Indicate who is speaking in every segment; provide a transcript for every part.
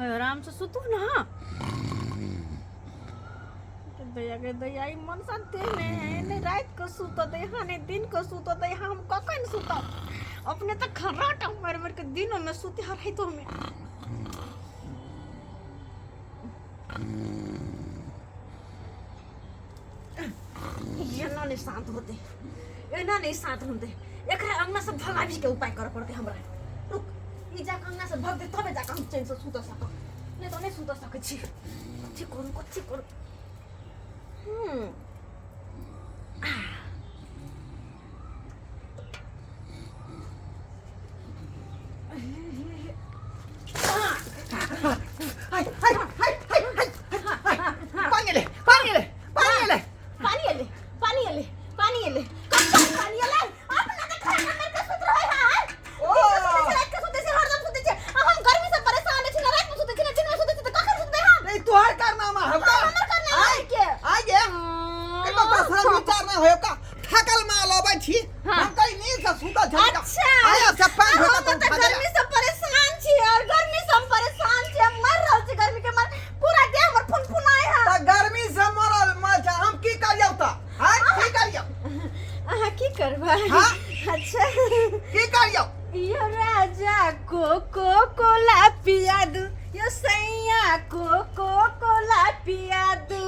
Speaker 1: आराम से सुतू ना। दया के दया ई मन शांति में ने रात को सुतो दे हाने दिन को सुतो दे हम कखन सुतो अपने तो खराटा मार मार के दिनों में सुते हर है तो हमें ये ना नहीं शांत होते ये ना नहीं शांत होते एकरा अंगना से भगावी के उपाय कर पड़ते हमरा। रुक ई जा अंगना से भाग दे तबे जा हम चैन से सुतो सको नहीं तो नहीं सुतो सके छी। ठीक करू अच्छा
Speaker 2: की करियो
Speaker 1: यो राजा कोको कोला पिया दू यो सैया कोको कोला पिया दू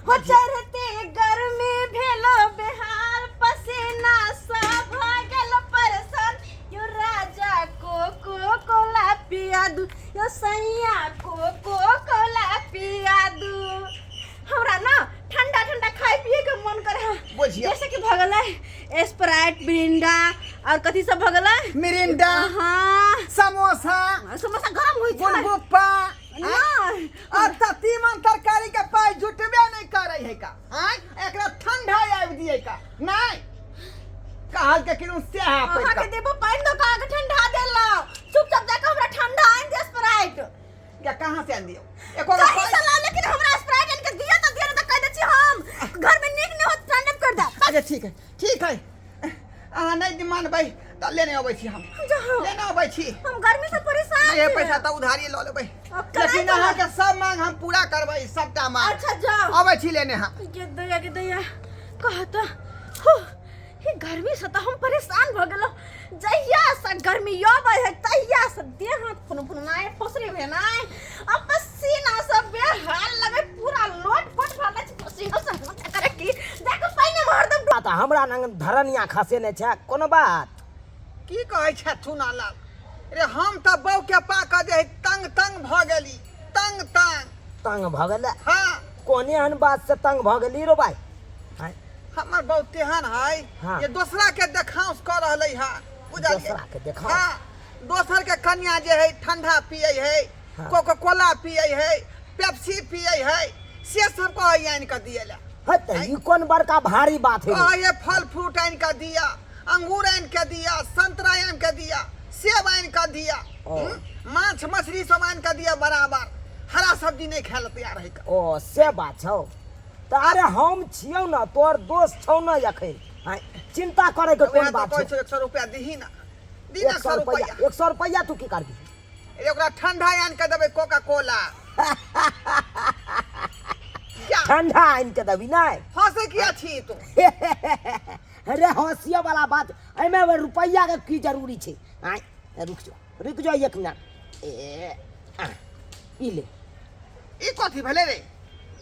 Speaker 1: हो चढ़ते गर्मी भेलो बिहार पसीना सब भागल परेशान यो राजा कोको कोला पिया दू यो सैया कोको कोला पिया दू। हमरा ना ठंडा ठंडा खाए पिए के मन करे जैसे कि भगल है स्प्राइट मिरिंडा और कथी सब भगल है
Speaker 2: मिरिंडा
Speaker 1: हाँ
Speaker 2: समोसा
Speaker 1: समोसा गरम होई छै
Speaker 2: गोलगप्पा
Speaker 1: ना
Speaker 2: और तीमन तरकारी के पाई जुटबे नहीं करे है का हां एकरा ठंडा आबि दिए का नहीं कहल के किनु से
Speaker 1: हां के देबो पानी दो का ठंडा देला चुपचाप जाके हमरा ठंडा आइन दे स्प्राइट
Speaker 2: या कहां से आन दियो एको
Speaker 1: सही सलाह लेकिन हमरा स्प्राइट आइन के दिया तो कह दे छी हम घर में नीक न हो ठंडा कर दे।
Speaker 2: अच्छा ठीक है आ नहीं मानबै त लेने आबै छी हम लेने आबै छी
Speaker 1: हम गर्मी से परेशान
Speaker 2: ये पैसा त उधारी ल लेबै लेकिन अहाँ के सब मांग हम पूरा करबै सबटा मांग।
Speaker 1: अच्छा जाओ
Speaker 2: आबै छी लेने हम
Speaker 1: के दया कहता हो ये गर्मी से तो हम परेशान भ गेलो जहिया से गर्मी आबै है तहिया से देह हाथ फुनफुनाए फसरे है ना अब पसीना सब बेहाल लगे पूरा लोट फट भाले पसीना से मत करे की देखो पानी मार दम
Speaker 3: बात हमरा नंग धरनिया खसे ने छै कोनो बात
Speaker 2: की कहै छै थुनालाल रे हम त बौ के पाक दे तंग भ गेली तंग
Speaker 3: भ गेलै
Speaker 2: हां
Speaker 3: कोने हन बात से तंग भ गेली रो भाई
Speaker 2: हमर बौ तेहन है
Speaker 3: हाँ।
Speaker 2: ये दूसरा के देखाउस कर रहलै है बुझलिए
Speaker 3: दूसरा के देखाउ
Speaker 2: हां दोसर के कन्या जे है ठंडा पिए है
Speaker 3: हाँ।
Speaker 2: कोको कोला पिए है पेप्सी पिए है से सब को आइन के दिएला
Speaker 3: हत ई कोन बड़का भारी बात है
Speaker 2: ये फल फ्रूट आइन के दिया अंगूर आइन के दिया संतरा आइन के दिया सेब आइन के दिया माछ मछली सब आइन के दिया बराबर हरा सब्जी नहीं खाए ला तैयार है
Speaker 3: ओ से बात छौ त अरे हम छियौ ना तोर दोस्त छौ ना यखन चिंता करे के कोन बात छै
Speaker 2: 100 रुपया दही ना दी ना 100 रुपया
Speaker 3: 100 रुपया तू की करबी
Speaker 2: एकरा ठंडा आन के देबे कोका कोला
Speaker 3: ठंडा आन के देबी नहीं
Speaker 2: हंसे किया छी तू
Speaker 3: अरे हंसिया वाला बात एमे रुपया के की जरूरी छै रुक जा एक मिनट ई ले
Speaker 2: ई कथी भेले रे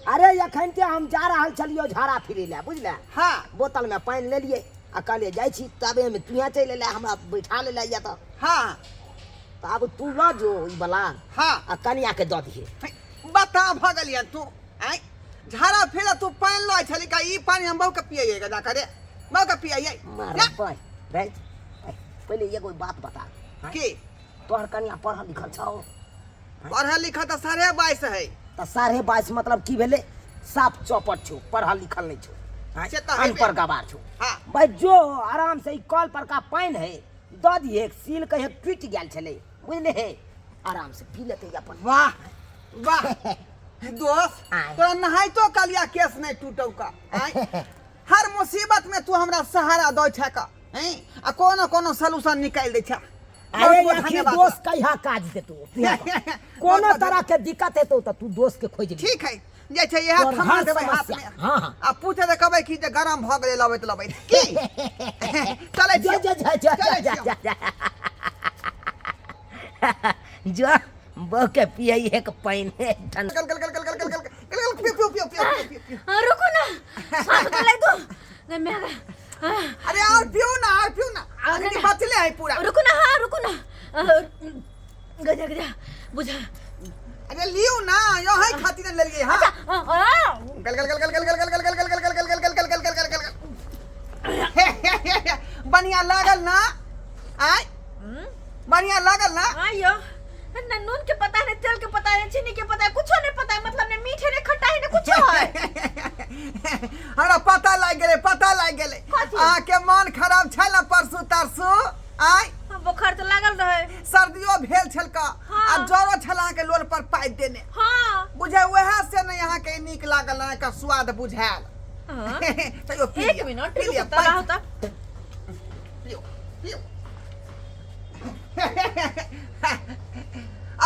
Speaker 3: अरे एखन ते हम जा रहल छलियो झाड़ा फिरे ले बुझले
Speaker 2: हां
Speaker 3: बोतल में पानी ले लिए आ कहले जाई छी तबे में तू यहाँ चल ले हमरा बैठा ले या तो
Speaker 2: हां
Speaker 3: अब तू ल जो ई वाला
Speaker 2: हां
Speaker 3: आ कनिया के द दिए
Speaker 2: बता भगलिया तू आई झाड़ा फिरे तू पानी लो छली का ई पानी हम बहु के पिए जा करे बहु के पिए
Speaker 3: मार पाई रे पहले एगो बात बता
Speaker 2: की
Speaker 3: तोहर कनिया पढ़ल लिखल छौ
Speaker 2: पढ़ल लिखल त 22.5 है
Speaker 3: त 22.5 मतलब की भेले साफ चौपट छौ पढ़ल लिखल नहीं छौ अनपढ़ गवार छौ
Speaker 2: हां
Speaker 3: भाई जो आराम से ई कल पर का पानी है द दिए सील कहे टूट गेल छले बुझले हे आराम से पी लेते अपन
Speaker 2: वाह दोस्त तोरा नहाई तो कलिया केस नहीं टूटौ का हर मुसीबत में तू हमरा सहारा दो छ का हैं आ कोनो सलूशन निकाल दे छ
Speaker 3: अरे
Speaker 2: बहुत
Speaker 3: आखिर
Speaker 2: धन्यवाद।
Speaker 3: दोस्त कहिया काज दे तू कोनो
Speaker 2: बहुत
Speaker 3: तरह के दिक्कत है तो तू दोस्त के खोज ली
Speaker 2: ठीक है जे छै यह
Speaker 3: तोहर
Speaker 2: थमा
Speaker 3: हर
Speaker 2: देबै हाथ
Speaker 3: समस्या।
Speaker 2: में
Speaker 3: हाँ, हाँ।
Speaker 2: आ पूछे त कहबै कि जे गरम भ गेलै लबैत की चलै
Speaker 3: जा
Speaker 2: छियै
Speaker 3: जा जा जा
Speaker 2: चलै
Speaker 3: जा
Speaker 2: छियै।
Speaker 3: जा जा बह के पिए एक पानी ठंडा
Speaker 2: गल गल गल गल गल गल गल गल गल पियो पियो पियो पियो पियो
Speaker 1: रुको ना सांस कर ले तू नहीं मैं
Speaker 2: अरे और पियो ना अखनी बचले है पूरा
Speaker 1: रुको ना हाँ रुको ना गजा गजा बुझा
Speaker 2: अरे लियो ना यो है खातिर ले लिए हां गल गल गल गल गल गल गल गल गल गल गल गल गल गल गल गल गल बढ़िया लागल ना आय बढ़िया लागल ना
Speaker 1: आयो ना नून के पता है तेल के पता है चीनी के पता है कुछ नहीं पता है मतलब ने मीठे ने खट्टा है ने कुछ है
Speaker 2: हमरा पता लाग गेले आ के मन खराब छल ना परसू तरसू आय
Speaker 1: बुखार तो लागल रहे
Speaker 2: सर्दियो भेल छल का आ ज्वरो छला के लोन पर पाइ देने
Speaker 1: हां
Speaker 2: बुझे वह से न यहाँ के नीक लागल ना का स्वाद बुझायल तैयो पी
Speaker 1: एक मिनट रुको तला होता
Speaker 2: लियो लियो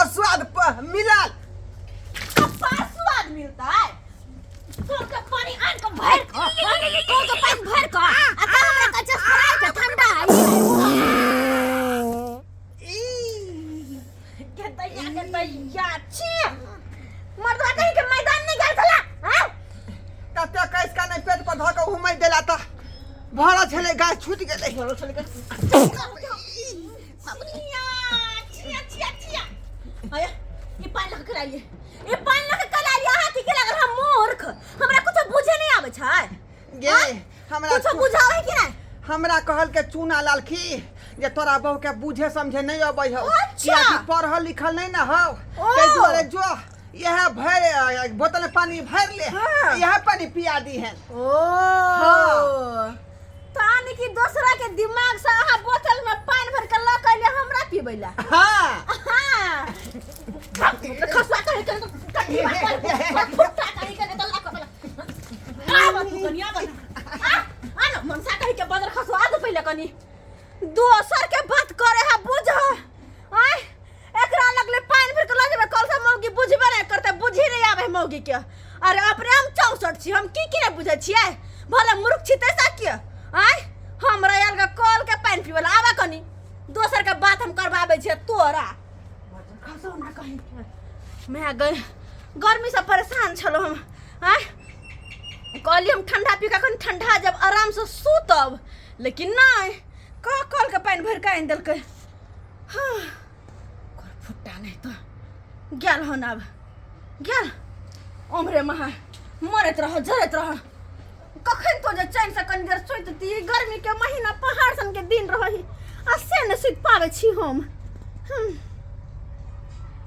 Speaker 2: अब स्वाद मिलल
Speaker 1: अब स्वाद मिलता है कौन का पानी आन को भर कौन का पानी भर का आता हमरा का जस पराई का ठंडा के दैया छी मर्दवा कहीं के मैदान नहीं गल थला हां
Speaker 2: कते कैस का नहीं पेट पर धक घुमै देला त भरा छले गाय छूट गेलै
Speaker 1: बोलो चले कर छिया आया ये पानी लग कर आइए ये पानी लग कर आइए हाथी के लगल हम मूर्ख हमरा कुछ बुझे नहीं आवे छै
Speaker 2: गे हमरा
Speaker 1: कुछ बुझावे कि नहीं
Speaker 2: हमरा कहल के चूना लालखी जे तोरा बहू के बुझे समझे नहीं अबै हो
Speaker 1: अच्छा।
Speaker 2: कि पढ़ल लिखल नहीं ना हो
Speaker 1: ओ।
Speaker 2: ते दुआरे जो यह भर बोतल में पानी भर ले
Speaker 1: हाँ।
Speaker 2: यह पानी पिया दी है
Speaker 1: ओ तानी की दूसरा के दिमाग से आहा बोतल में पानी भर के ल कैले हमरा पीबैला
Speaker 2: हां
Speaker 1: हां खसवा कर फुट्टा करी के तो लाख वाला आ बात कनिया बना आ ना मनसा कही के बदर खसवा दे पहले कनी दोसर के बात करे है बुझ आय एकरा लगले पानी भर के ल जेबे कल से मौगी बुझबे नहीं करते बुझी नहीं आवे मौगी के अरे अपने हम 64 छी हम की नहीं बुझे छियै भले मूर्ख छी तैसा किया आय हमरा यार का कल के पानी पीवला आवा कनी दोसर के बात हम करवावे छियै तोरा खसो ना कहीं मैं गए गर्मी से परेशान छलो हम आय कहली हम ठंडा पी के ठंडा जब आराम से सूतब लेकिन नहीं कल के पानी भर के आन देलकै हाँ फुट्टा नहीं तो गेल हन अब गेल उमरे महा मरत रह जरत रह कखन तो जे चैन से कनी देर सोचती गर्मी के महीना पहाड़ सन के दिन रही आ से न सुत पावे छी हम